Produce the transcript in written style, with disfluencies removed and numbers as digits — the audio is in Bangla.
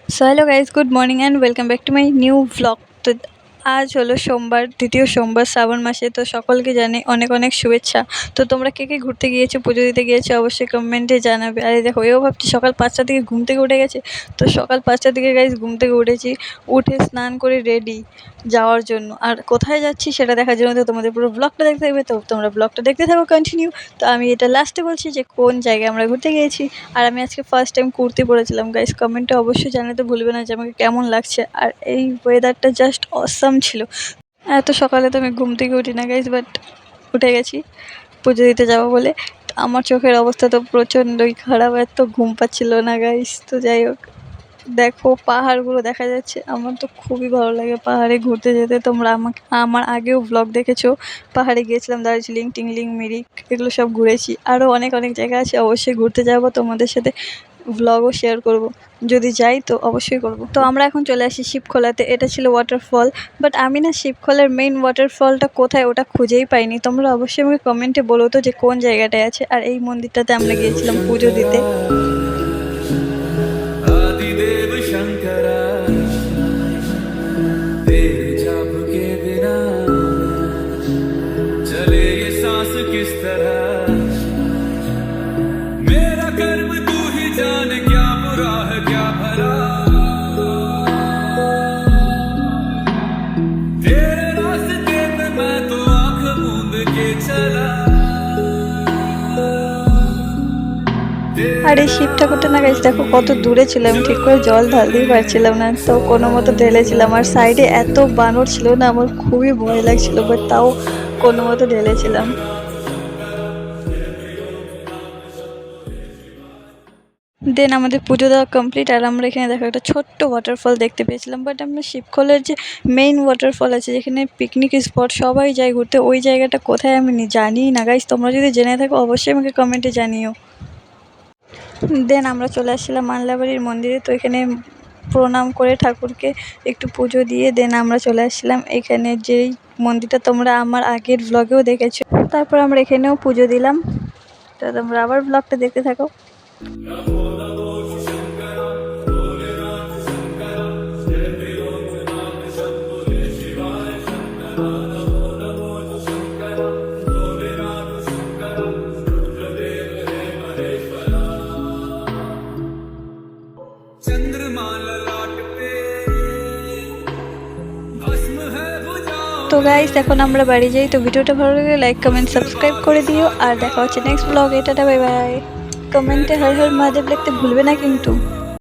So hello guys, good morning and welcome back to my new vlog. তো আজ হলো সোমবার, দ্বিতীয় সোমবার শ্রাবণ মাসে। তো সকলকে জানাই অনেক অনেক শুভেচ্ছা। তো তোমরা কে কে ঘুরতে গিয়েছো, পুজো দিতে গিয়েছো, অবশ্যই কমেন্টে জানাবে। আর এই দেখো, এও ভাবছি সকাল 5টার দিকে ঘুম থেকে উঠে গেছে। তো সকাল 5টার দিকে গাইজ ঘুম থেকে উঠেছি, উঠে স্নান করে রেডি যাওয়ার জন্য। আর কোথায় যাচ্ছি সেটা দেখার জন্য তো তোমাদের পুরো ব্লগটা দেখতে থাকবে। তো তোমরা ব্লগটা দেখতে থাকো কন্টিনিউ। তো আমি এটা লাস্টে বলছি যে কোন জায়গায় আমরা ঘুরতে গিয়েছি। আর আমি আজকে ফার্স্ট টাইম কুর্তি পরেছিলাম গাইস। কমেন্টে অবশ্যই জানাতে ভুলবে না যে আমাকে কেমন লাগছে। আর এই ওয়েদারটা জাস্ট অসাম ছিল। এত সকালে তো আমি ঘুম থেকে উঠি না গাইস, বাট উঠে গেছি পুজো দিতে যাবো বলে। তো আমার চোখের অবস্থা তো প্রচণ্ডই খারাপ, এত ঘুম পাচ্ছিল না গাইস। তো যাই হোক, দেখো পাহাড়গুলো দেখা যাচ্ছে। আমার তো খুবই ভালো লাগে পাহাড়ে ঘুরতে যেতে। তোমরা আমার আগেও ব্লগ দেখেছো, পাহাড়ে গিয়েছিলাম, দার্জিলিং, টিংলিং, মিরিক, এগুলো সব ঘুরেছি। আরও অনেক অনেক জায়গা আছে, অবশ্যই ঘুরতে যাবো, তোমাদের সাথে ব্লগও শেয়ার করব। যদি যাই তো অবশ্যই করব। তো আমরা এখন চলে আসি শিবখোলাতে। এটা ছিল ওয়াটারফল, বাট আমি না শিবখোলার মেইন ওয়াটারফলটা কোথায় ওটা খুঁজেই পাইনি। তোমরা অবশ্যই আমাকে কমেন্টে বলো তো যে কোন জায়গাটায় আছে। আর এই মন্দিরটাতে আমরা গিয়েছিলাম পুজো দিতে। आदिदेव शंकरा तेरे जाप के बिना चले ये सांस किस तरह। मेरा कर्म तू ही जाने, क्या बुरा है क्या भला। तेरे रास्ते पे मैं तो आंख मूंद के चला। আর এই শিব ঠাকুরটা না গাইস, দেখো কত দূরে ছিল, আমি ঠিক করে জল ঢালতেই পারছিলাম না। তো কোনো মতো ঢেলেছিলাম। আর সাইডে এত বানর ছিল না, আমার খুবই ভয় লাগছিল, বাট তাও কোনো মতো ঢেলেছিলাম। দেন আমাদের পুজো দেওয়া কমপ্লিট। আর আমরা এখানে দেখো একটা ছোট্ট ওয়াটারফল দেখতে পেয়েছিলাম। বাট আমরা শিবখোলের যে মেইন ওয়াটারফল আছে, যেখানে পিকনিক স্পট সবাই যায় ঘুরতে, ওই জায়গাটা কোথায় আমি জানি না গাইস। তোমরা যদি জেনে থাকো অবশ্যই আমাকে কমেন্টে জানিও। দেন আমরা চলে আসছিলাম মানলাবাড়ির মন্দিরে। তো এখানে প্রণাম করে ঠাকুরকে একটু পুজো দিয়ে দেন আমরা চলে আসছিলাম এখানে, যেই মন্দিরটা তোমরা আমার আগের ব্লগেও দেখেছো। তারপর আমরা এখানেও পুজো দিলাম। তো তোমরা আবার ব্লগটা দেখতে থাকো। তো গাইস এখন আমরা বাড়ি যাই। তো ভিডিওটা ভালো লাগলে লাইক, কমেন্ট, সাবস্ক্রাইব করে দিও। আর দেখা হচ্ছে নেক্সট ব্লগে। Tata, bye bye. কমেন্টে হর হর মহাদেব লিখতে ভুলবে না কিন্তু।